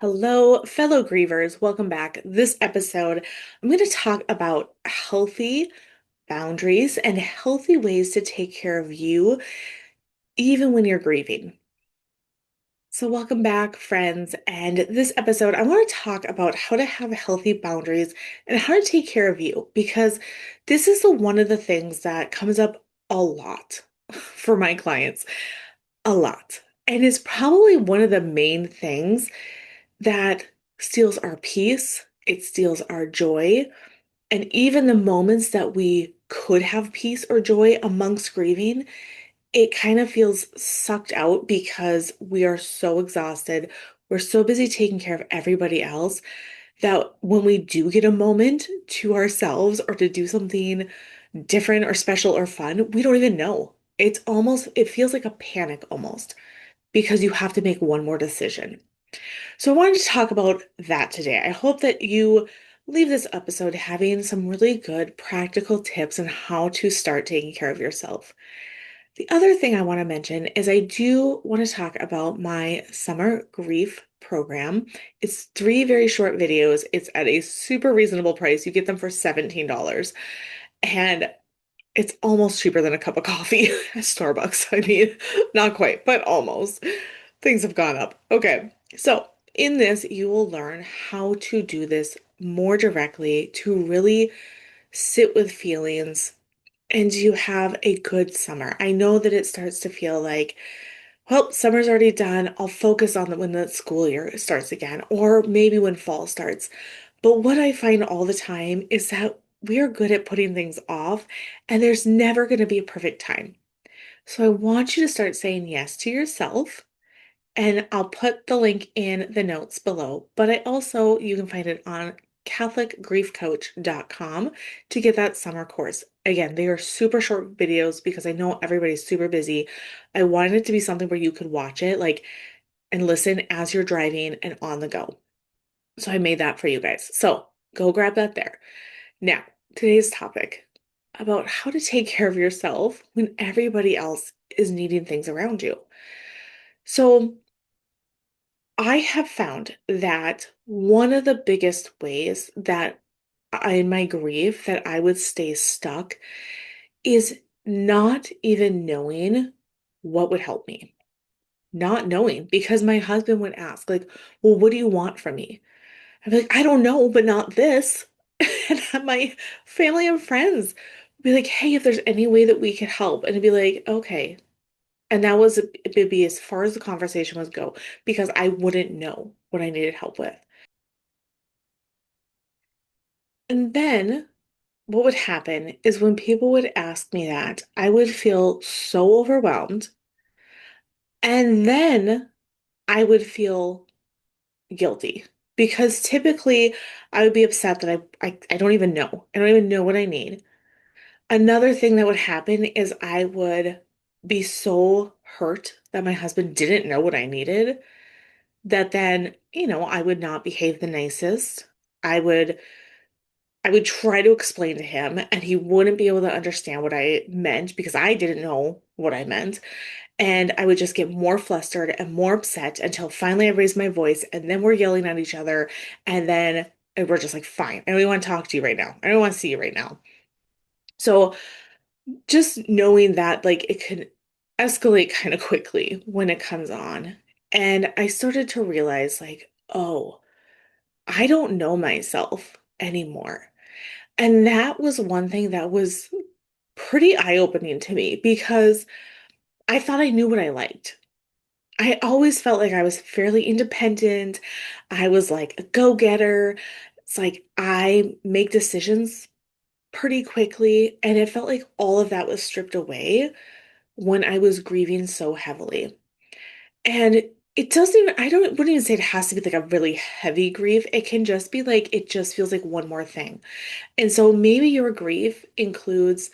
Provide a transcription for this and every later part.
Hello, fellow grievers. Welcome back. This episode, I'm going to talk about healthy boundaries and healthy ways to take care of you, even when you're grieving. So, welcome back, friends. And this episode, I want to talk about how to have healthy boundaries and how to take care of you, because this is one of the things that comes up a lot for my clients, a lot. And it's probably one of the main things that steals our peace, it steals our joy, and even the moments that we could have peace or joy amongst grieving, it kind of feels sucked out because we are so exhausted. We're so busy taking care of everybody else that when we do get a moment to ourselves or to do something different or special or fun, we don't even know. It feels like a panic almost because you have to make one more decision. So I wanted to talk about that today. I hope that you leave this episode having some really good practical tips on how to start taking care of yourself. The other thing I want to mention is I do want to talk about my summer grief program. It's three very short videos. It's at a super reasonable price. You get them for $17. And it's almost cheaper than a cup of coffee at Starbucks. I mean, not quite, but almost. Things have gone up. Okay, so in this, you will learn how to do this more directly to really sit with feelings and you have a good summer. I know that it starts to feel like, well, summer's already done. I'll focus on when the school year starts again, or maybe when fall starts. But what I find all the time is that we are good at putting things off, and there's never going to be a perfect time. So I want you to start saying yes to yourself, and I'll put the link in the notes below. But you can find it on catholicgriefcoach.com to get that summer course. Again, they are super short videos because I know everybody's super busy. I wanted it to be something where you could watch it like and listen as you're driving and on the go. So I made that for you guys. So go grab that there. Now, today's topic about how to take care of yourself when everybody else is needing things around you. So I have found that one of the biggest ways that in my grief that I would stay stuck is not even knowing what would help me. Not knowing because my husband would ask, like, well, what do you want from me? I'd be like, I don't know, but not this. And my family and friends would be like, hey, if there's any way that we could help. And it'd be like, okay. And it would be as far as the conversation would go because I wouldn't know what I needed help with. And then what would happen is when people would ask me that, I would feel so overwhelmed. And then I would feel guilty because typically I would be upset that I don't even know. I don't even know what I need. Another thing that would happen is I would be so hurt that my husband didn't know what I needed that then, I would not behave the nicest. I would I would try to explain to him and he wouldn't be able to understand what I meant because I didn't know what I meant. And I would just get more flustered and more upset until finally I raised my voice and then we're yelling at each other and then we're just like, fine, I don't even want to talk to you right now. I don't want to see you right now. So just knowing that like it can escalate kind of quickly when it comes on. And I started to realize like, oh, I don't know myself anymore. And that was one thing that was pretty eye-opening to me because I thought I knew what I liked. I always felt like I was fairly independent. I was like a go-getter. It's like I make decisions pretty quickly, and it felt like all of that was stripped away when I was grieving so heavily. And it doesn't even, wouldn't even say it has to be like a really heavy grief. It can just be like, it just feels like one more thing. And so maybe your grief includes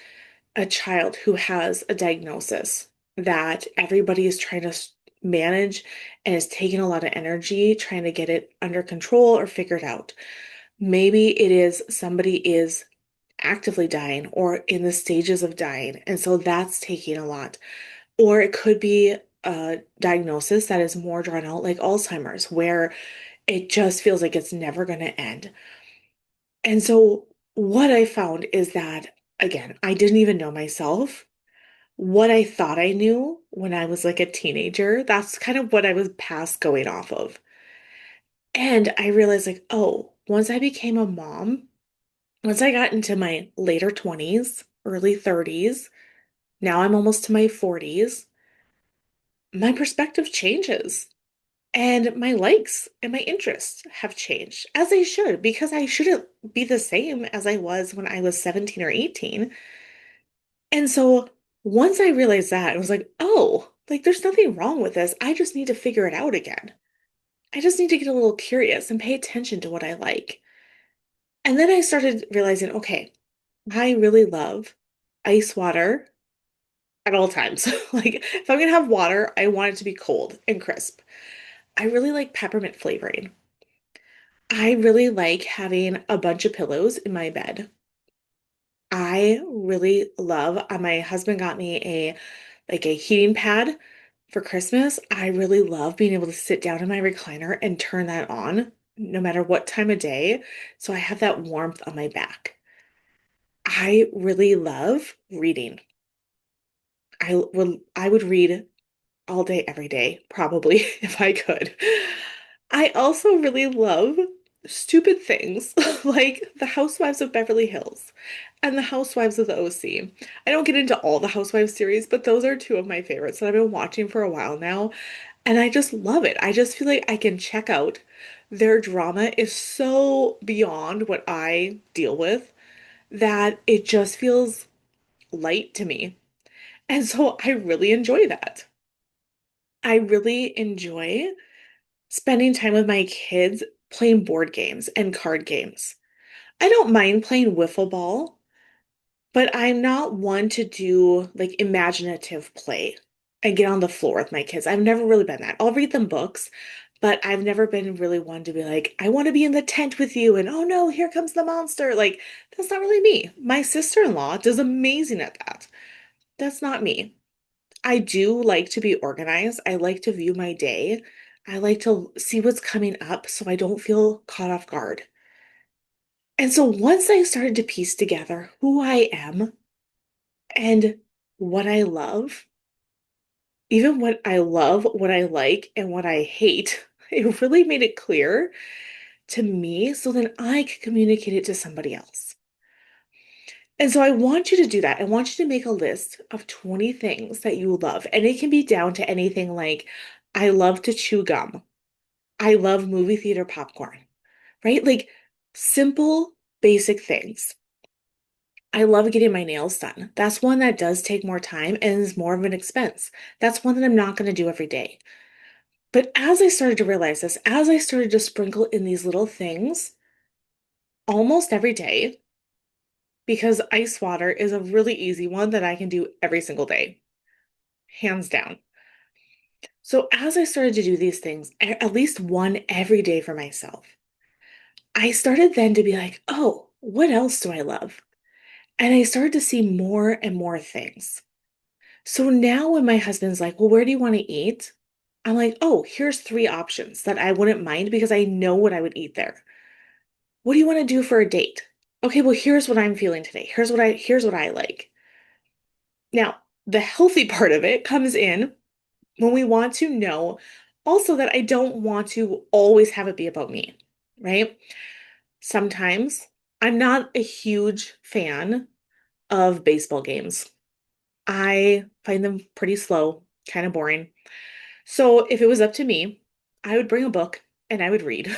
a child who has a diagnosis that everybody is trying to manage and is taking a lot of energy trying to get it under control or figured out. Maybe it is somebody is actively dying or in the stages of dying, and so that's taking a lot. Or it could be a diagnosis that is more drawn out, like Alzheimer's, where it just feels like it's never going to end. And so what I found is that, again, I didn't even know myself. What I thought I knew when I was like a teenager, that's kind of what I was past going off of. And I realized, like, oh, once I became a mom, once I got into my later 20s, early 30s, now I'm almost to my 40s, my perspective changes. And my likes and my interests have changed, as they should, because I shouldn't be the same as I was when I was 17 or 18. And so once I realized that, I was like, oh, like there's nothing wrong with this. I just need to figure it out again. I just need to get a little curious and pay attention to what I like. And then I started realizing, okay, I really love ice water at all times. Like if I'm gonna have water, I want it to be cold and crisp. I really like peppermint flavoring. I really like having a bunch of pillows in my bed. I really love, my husband got me a heating pad for Christmas. I really love being able to sit down in my recliner and turn that on no matter what time of day. So I have that warmth on my back. I really love reading. I would read all day, every day, probably, if I could. I also really love stupid things like The Housewives of Beverly Hills and The Housewives of the OC. I don't get into all the Housewives series, but those are two of my favorites that I've been watching for a while now, and I just love it. I just feel like I can check out. Their drama is so beyond what I deal with that it just feels light to me. And so I really enjoy that. I really enjoy spending time with my kids playing board games and card games. I don't mind playing wiffle ball, but I'm not one to do like imaginative play and get on the floor with my kids. I've never really been that. I'll read them books, but I've never been really one to be like, I want to be in the tent with you, and oh no, here comes the monster. Like, that's not really me. My sister-in-law does amazing at that. That's not me. I do like to be organized. I like to view my day. I like to see what's coming up so I don't feel caught off guard. And so once I started to piece together who I am and what I love, even what I love, what I like, and what I hate, it really made it clear to me so then I could communicate it to somebody else. And so I want you to do that. I want you to make a list of 20 things that you love. And it can be down to anything like, I love to chew gum. I love movie theater popcorn, right? Like simple, basic things. I love getting my nails done. That's one that does take more time and is more of an expense. That's one that I'm not going to do every day. But as I started to realize this, as I started to sprinkle in these little things almost every day, because ice water is a really easy one that I can do every single day, hands down. So as I started to do these things, at least one every day for myself, I started then to be like, oh, what else do I love? And I started to see more and more things. So now when my husband's like, well, where do you want to eat? I'm like, oh, here's three options that I wouldn't mind because I know what I would eat there. What do you want to do for a date? Okay, well, here's what I'm feeling today. Here's what I like. Now, the healthy part of it comes in when we want to know also that I don't want to always have it be about me, right? Sometimes I'm not a huge fan of baseball games. I find them pretty slow, kind of boring. So if it was up to me, I would bring a book and I would read.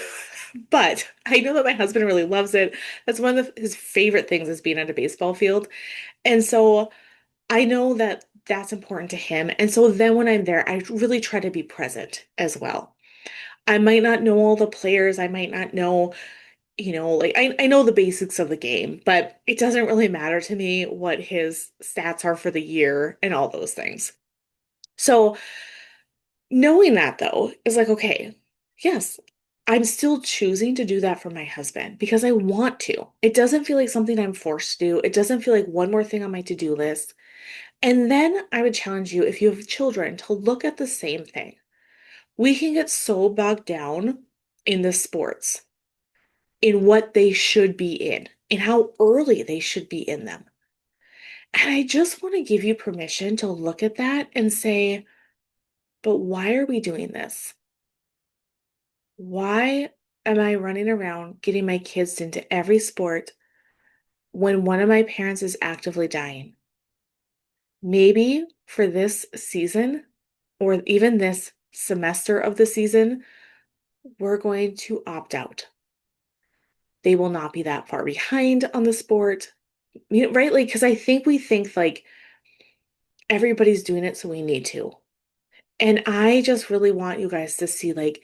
But I know that my husband really loves it. That's one of his favorite things is being at a baseball field. And so I know that that's important to him. And so then when I'm there, I really try to be present as well. I might not know all the players. I might not know, like I know the basics of the game, but it doesn't really matter to me what his stats are for the year and all those things. So knowing that though is like, okay, yes, I'm still choosing to do that for my husband because I want to. It doesn't feel like something I'm forced to do. It doesn't feel like one more thing on my to-do list. And then I would challenge you, if you have children, to look at the same thing. We can get so bogged down in the sports, in what they should be in how early they should be in them. And I just want to give you permission to look at that and say, but why are we doing this? Why am I running around getting my kids into every sport when one of my parents is actively dying? Maybe for this season or even this semester of the season, we're going to opt out. They will not be that far behind on the sport, right? Like, because I think we think like everybody's doing it, so we need to. And I just really want you guys to see, like,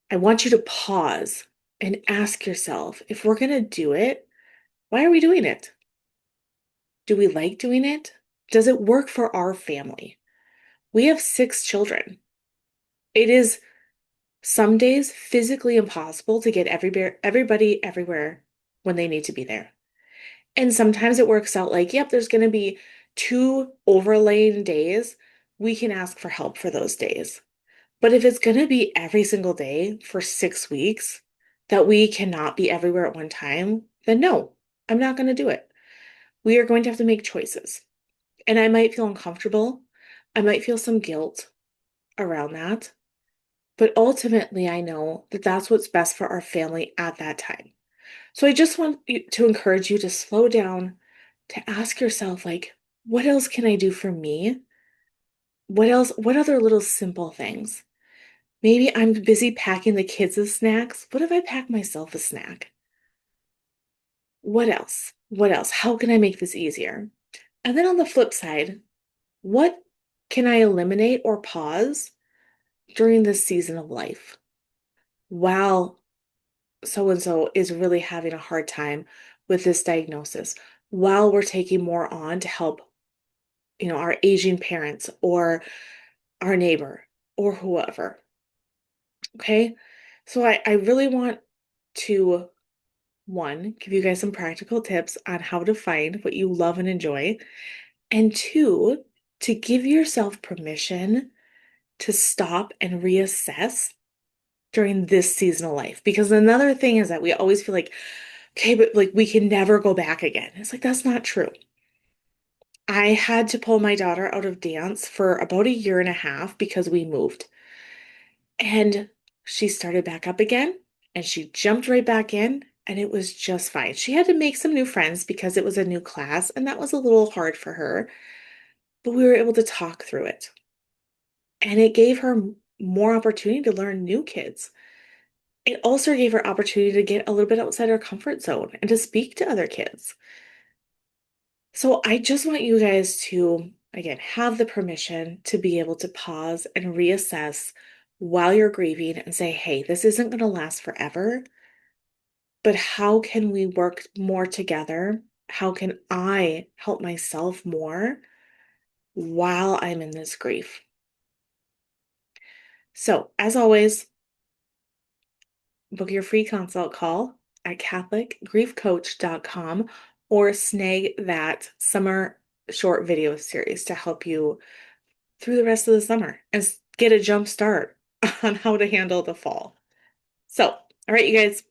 I want you to pause and ask yourself, if we're going to do it, why are we doing it? Do we like doing it? Does it work for our family? We have 6 children. It is some days physically impossible to get everybody everywhere when they need to be there. And sometimes it works out like, yep, there's going to be 2 overlaying days. We can ask for help for those days. But if it's going to be every single day for 6 weeks that we cannot be everywhere at one time, then no, I'm not going to do it. We are going to have to make choices. And I might feel uncomfortable. I might feel some guilt around that. But ultimately, I know that that's what's best for our family at that time. So I just want to encourage you to slow down, to ask yourself, like, what else can I do for me? What else? What other little simple things? Maybe I'm busy packing the kids' snacks. What if I pack myself a snack? What else? What else? How can I make this easier? And then on the flip side, what can I eliminate or pause during this season of life while so and so is really having a hard time with this diagnosis, while we're taking more on to help, our aging parents or our neighbor or whoever. Okay. So I really want to, one, give you guys some practical tips on how to find what you love and enjoy. And two, to give yourself permission to stop and reassess during this seasonal life. Because another thing is that we always feel like, okay, but like we can never go back again. It's like, that's not true. I had to pull my daughter out of dance for about a year and a half because we moved. And she started back up again and she jumped right back in and it was just fine. She had to make some new friends because it was a new class and that was a little hard for her, but we were able to talk through it. And it gave her more opportunity to learn new kids. It also gave her opportunity to get a little bit outside her comfort zone and to speak to other kids. So I just want you guys to, again, have the permission to be able to pause and reassess while you're grieving and say, hey, this isn't going to last forever, but how can we work more together? How can I help myself more while I'm in this grief? So, as always, book your free consult call at catholicgriefcoach.com or snag that summer short video series to help you through the rest of the summer and get a jump start on how to handle the fall. So, all right, you guys,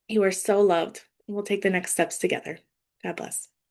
you are so loved. We'll take the next steps together. God bless.